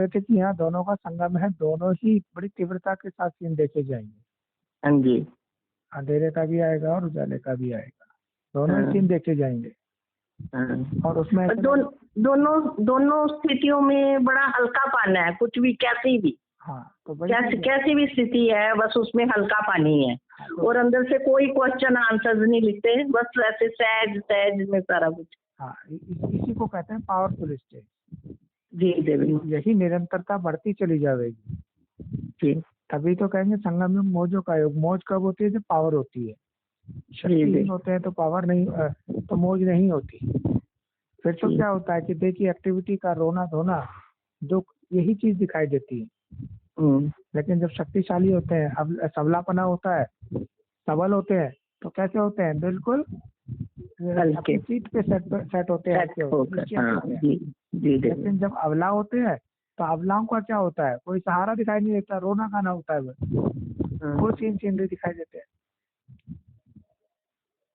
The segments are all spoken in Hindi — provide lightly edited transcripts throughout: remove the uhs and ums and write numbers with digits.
रहे थे कि यहाँ दोनों का संगम है, दोनों ही बड़ी तीव्रता के साथ सीन देखे जाएंगे। हाँ जी। अंधेरे का भी आएगा और उजाले का भी आएगा, दोनों ही हाँ। सीन देखे जाएंगे। और उसमें ऐसे दोनों स्थितियों में बड़ा हल्का पाना है, कुछ भी कैसी भी, हाँ, तो कैसी भी स्थिति है, बस उसमें हल्का पानी है। और अंदर से कोई क्वेश्चन आंसर नहीं लिखते, बस ऐसे सहज सहज में सारा कुछ। हाँ, इसी को कहते हैं पावरफुल स्टेज। जी देवी। यही निरंतरता बढ़ती चली जाएगी जी। तभी तो कहेंगे संगम में मौजों का योग। मौज कब होती है? जब पावर होती है। शक्तिहीन होते हैं तो पावर नहीं, तो मौज नहीं होती। फिर तो क्या होता है कि देखिए एक्टिविटी का रोना धोना दुख, यही चीज दिखाई देती है। लेकिन जब शक्तिशाली होते हैं, अब सबलापना होता है, सबल होते हैं, तो कैसे होते हैं? बिल्कुल अपनी सीट पे सेट होते हैं। लेकिन जब अबला होते हैं तो अबलाओं का क्या होता है? कोई सहारा दिखाई नहीं देता, रोना गाना होता है, वो सीनरी दिखाई देते हैं।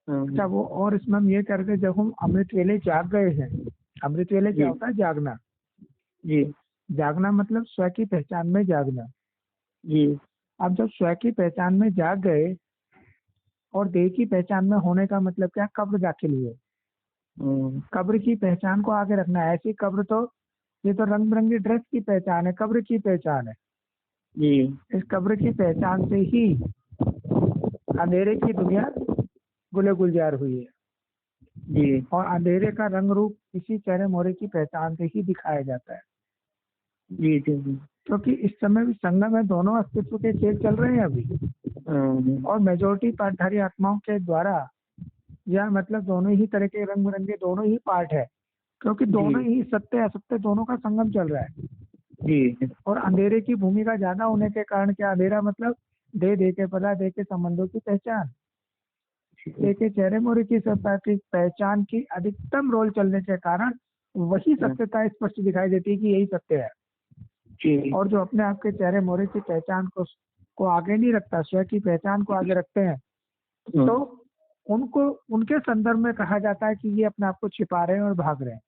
अच्छा, वो और इसमें हम ये करके जब हम अमृत वेले जाग गए हैं, अमृत वेले क्या होता है? जागना। जी। जागना मतलब स्व की पहचान में जागना। जी। अब जब स्व की पहचान में जाग गए और देह की पहचान में होने का मतलब क्या? कब्र दाखिल हुए। कब्र की पहचान को आगे रखना है। ऐसी कब्र तो, ये तो रंग बिरंगी ड्रेस की पहचान है, कब्र की पहचान है। जी। इस कब्र की पहचान से ही अंधेरे की दुनिया गुले गुलजार हुई है। जी। और अंधेरे का रंग रूप इसी चेहरे मोहरे की पहचान से ही दिखाया जाता है। जी। जी। क्योंकि इस समय भी संगम में दोनों अस्तित्व के खेल चल रहे हैं अभी। और मेजोरिटी पार्टधारी आत्माओं के द्वारा, या मतलब दोनों ही तरह के रंग बिरंगे दोनों ही पार्ट है, क्योंकि दोनों ही सत्य असत्य दोनों का संगम चल रहा है। जी। और अंधेरे की भूमिका ज्यादा होने के कारण क्या? अंधेरा मतलब दे के पला, दे के संबंधों की पहचान, दे के चेहरे मोहरे की सत्ता की पहचान की अधिकतम रोल चलने के कारण वही सत्यता स्पष्ट दिखाई देती है कि यही सत्य है। जी। और जो अपने आप के चेहरे मोहरे की पहचान को आगे नहीं रखता, स्वयं की पहचान को आगे रखते हैं, तो उनको उनके संदर्भ में कहा जाता है कि ये अपने आप को छिपा रहे हैं और भाग रहे हैं।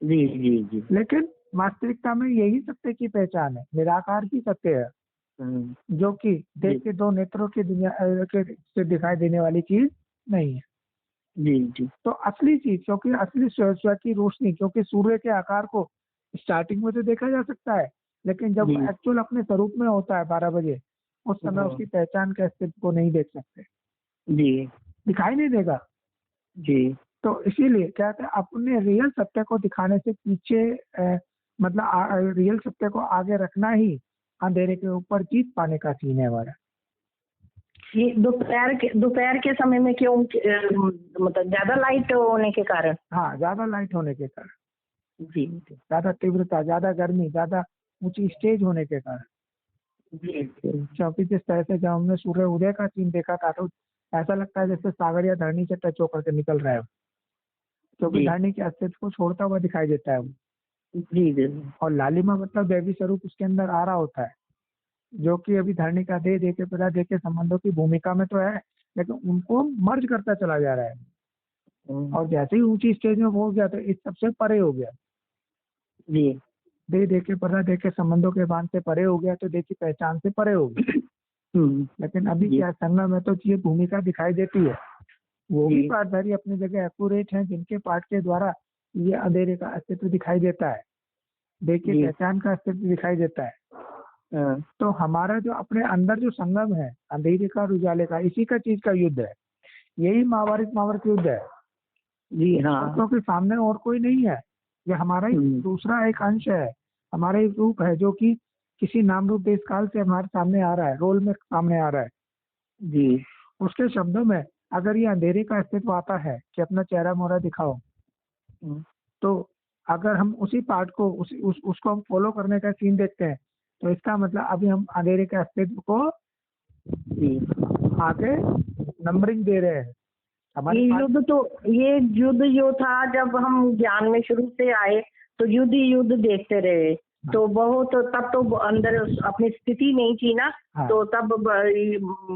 जी। जी। जी। लेकिन वास्तविकता में यही सत्य की पहचान है, निराकार ही सत्य है, जो कि देह के दो नेत्रों की दुनिया के से दिखाई देने वाली चीज नहीं है। जी। जी। तो असली चीज, क्योंकि असली स्व की रोशनी, क्योंकि सूर्य के आकार को स्टार्टिंग में तो देखा जा सकता है, लेकिन जब एक्चुअल अपने स्वरूप में होता है 12 बजे, उस समय उसकी पहचान के अस्तित्व को नहीं देख सकते। जी। दिखाई नहीं देगा। जी। तो इसीलिए क्या कहते हैं, अपने रियल सत्य को दिखाने से पीछे मतलब रियल सत्य को आगे रखना ही अंधेरे के ऊपर जीत पाने का सीन है हमारा। ये दोपहर के समय में क्यों, मतलब ज्यादा लाइट होने के कारण? हाँ, ज्यादा लाइट होने के कारण। जी। ज्यादा तीव्रता, ज्यादा गर्मी, ज्यादा ऊंची स्टेज होने के कारण। जी। क्योंकि जिस तरह से जब हमने सूर्य उदय का सीन देखा था तो ऐसा लगता है जैसे सागर या धरनी से टच होकर के निकल रहा है, क्योंकि धरनी के अस्तित्व को छोड़ता हुआ दिखाई देता है वो। जी। और लालिमा मतलब दैवी स्वरूप उसके अंदर आ रहा होता है, जो कि अभी धरनी का दे के पदा दे के संबंधों की भूमिका में तो है, लेकिन उनको मर्ज करता चला जा रहा है। और जैसे ही ऊंची स्टेज में पहुंच गया तो इस सबसे परे हो गया। जी। दे के पदा दे के संबंधों के बांध से परे हो गया, तो दे की पहचान से परे हो गया। लेकिन अभी क्या संगम में तो ये भूमिका दिखाई देती है। वो भी पार्टधारी अपनी जगह एक्यूरेट हैं, जिनके पार्ट के द्वारा ये अंधेरे का अस्तित्व दिखाई देता है, देखिए पहचान का अस्तित्व दिखाई देता है। तो हमारा जो अपने अंदर जो संगम है अंधेरे का और उजाले का, इसी का चीज का युद्ध है, यही महाभारत युद्ध है। जी हाँ। क्योंकि सामने और कोई नहीं है, ये हमारा ही दूसरा एक अंश है, हमारा ही रूप है, जो कि किसी नाम रूप देश काल से हमारे सामने आ रहा है, रोल में सामने आ रहा है। जी। उसके शब्दों में अगर ये अंधेरे का अस्तित्व आता है कि अपना चेहरा मोहरा दिखाओ, तो अगर हम उसी पार्ट को उसको हम फॉलो करने का सीन देखते हैं, तो इसका मतलब अभी हम अंधेरे के अस्तित्व को आगे नंबरिंग दे रहे हैं। ये युद्ध जो था, जब हम ज्ञान में शुरू से आए तो युद्ध देखते रहे। हाँ। तो बहुत, तब तो अंदर अपनी स्थिति नहीं थी ना। हाँ। तो तब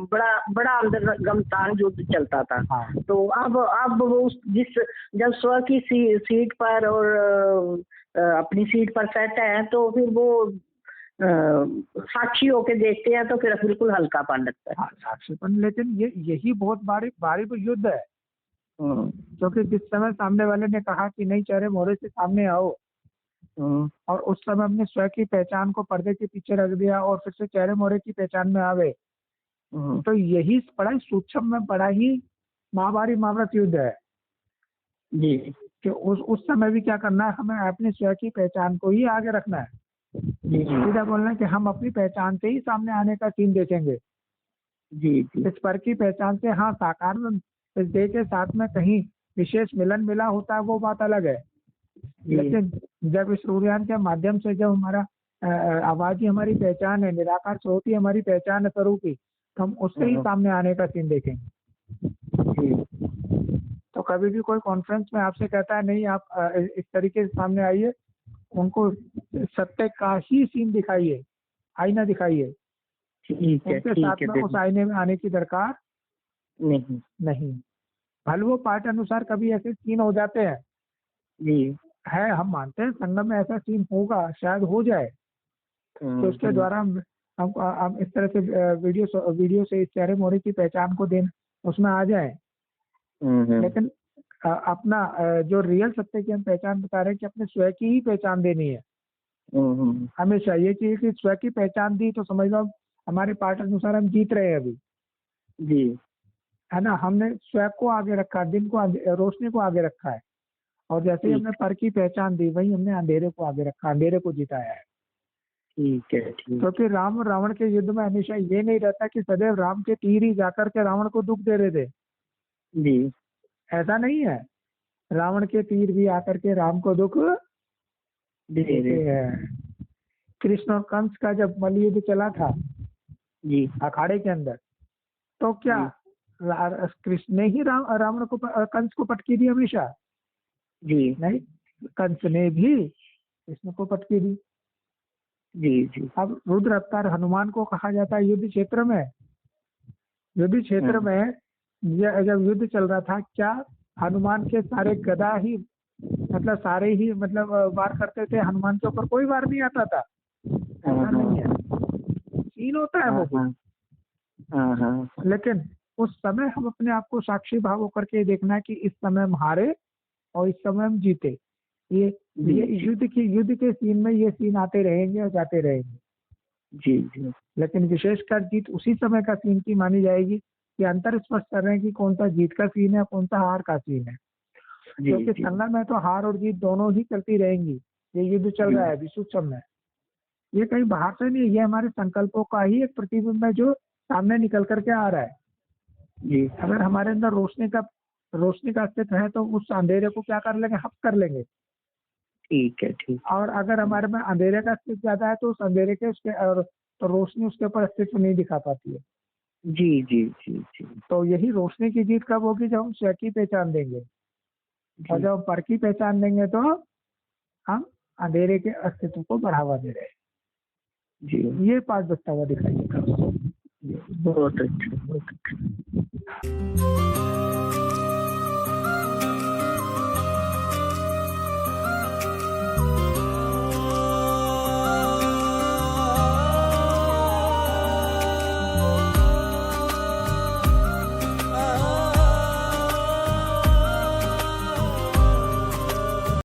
बड़ा अंदर गमतान युद्ध चलता था। हाँ। तो अब वो जब स्व की सीट पर और अपनी सीट पर सेट है तो फिर वो साक्षी होके देखते हैं तो फिर बिल्कुल हल्कापन लगता है। हाँ, साक्षीपन, लेकिन यही बहुत भारी युद्ध है, क्योंकि जिस समय सामने वाले ने कहा कि नहीं चेहरे मोहरे से सामने आओ, और उस समय अपने स्वयं की पहचान को पर्दे के पीछे रख दिया और फिर से चेहरे मोहरे की पहचान में आवे, तो यही बड़ा ही सूक्ष्म में बड़ा ही महाभारी महाभारत युद्ध है जी। कि उस समय भी क्या करना है, हमें अपनी स्वयं की पहचान को ही आगे रखना है। जी सीधा बोलना है कि हम अपनी पहचान से ही सामने आने का सीन देखेंगे। जी जी। इस पर की पहचान से, हाँ, साकार में इस देह के साथ में कहीं विशेष मिलन मिला होता है, वो बात अलग है। लेकिन जब इस सूर्यान के माध्यम से जब हमारा आवाज ही हमारी पहचान है, निराकार स्रोत ही हमारी पहचान है स्वरूप की, तो हम उससे ही सामने आने का सीन देखेंगे। तो कभी भी कोई कॉन्फ्रेंस में आपसे कहता है नहीं आप इस तरीके से सामने आइए, उनको सत्य का ही सीन दिखाइए, आईना दिखाइए। उनके साथ में उस आईने में आने की दरकार नहीं। भले वो पाठ अनुसार कभी ऐसे सीन हो जाते हैं जी, है, हम मानते हैं संगम में ऐसा सीन होगा, शायद हो जाए, तो उसके द्वारा हम इस तरह से वीडियो से इस चेहरे मोहरे की पहचान को देना उसमें आ जाए। लेकिन अपना जो रियल सत्य की हम पहचान बता रहे हैं कि अपने स्वयं की ही पहचान देनी है हमेशा। ये चीज कि स्वयं की पहचान दी तो समझ लो हमारे पाठ अनुसार हम जीत रहे हैं अभी जी, है ना। हमने स्वयं को आगे रखा, दिन को रोशनी को आगे रखा है, और जैसे ही हमने पर की पहचान दी वही हमने अंधेरे को आगे रखा, अंधेरे को जिताया है। ठीक है। क्योंकि राम और रावण के युद्ध में हमेशा ये नहीं रहता कि सदैव राम के तीर ही जाकर के रावण को दुख दे रहे थे जी। ऐसा नहीं है, रावण के तीर भी आकर के राम को दुख देते हैं। कृष्ण और कंस का जब मल्ल युद्ध चला था जी, अखाड़े के अंदर, तो क्या कृष्ण ने ही रावण को कंस को पटकी दी हमेशा? जी नहीं, कंस ने भी कृष्ण को पटकी दी। जी। अब रुद्र अवतार हनुमान को कहा जाता है युद्ध क्षेत्र में, युद्ध क्षेत्र में जब युद्ध चल रहा था, क्या हनुमान के सारे गदा ही मतलब सारे ही मतलब वार करते थे, हनुमान के ऊपर कोई वार नहीं आता था? ऐसा नहीं है, सीन होता है वो। लेकिन उस समय हम अपने आप को साक्षी भाव होकर के देखना है कि इस समय हम हारे और इस समय हम जीते। ये युद्ध के सीन में ये सीन आते रहेंगे और जाते रहेंगे। जी। लेकिन विशेषकर जीत उसी समय का सीन की मानी जाएगी कि अंतर स्पष्ट कर रहे हैं कि कौन सा जीत का सीन है, कौन सा हार का सीन है। क्योंकि संगम में तो हार और जीत दोनों ही चलती रहेंगी। ये युद्ध चल रहा है विश्व में, ये कहीं बाहर से नहीं, ये हमारे संकल्पों का ही एक प्रतिबिंब है जो सामने निकल करके आ रहा है जी। अगर हमारे अंदर रोशनी का अस्तित्व है तो उस अंधेरे को क्या कर लेंगे, हप कर लेंगे। ठीक है। और अगर हमारे में अंधेरे का अस्तित्व ज्यादा है तो उस अंधेरे के तो रोशनी उसके ऊपर अस्तित्व नहीं दिखा पाती है। जी। तो यही रोशनी की जीत कब होगी, जब हम स्वयं की पहचान देंगे, और जब हम पर की पहचान देंगे तो हम अंधेरे के अस्तित्व को बढ़ावा दे रहे हैं जी। ये पाठ दस्तावा दिखाइएगा। बहुत अच्छा।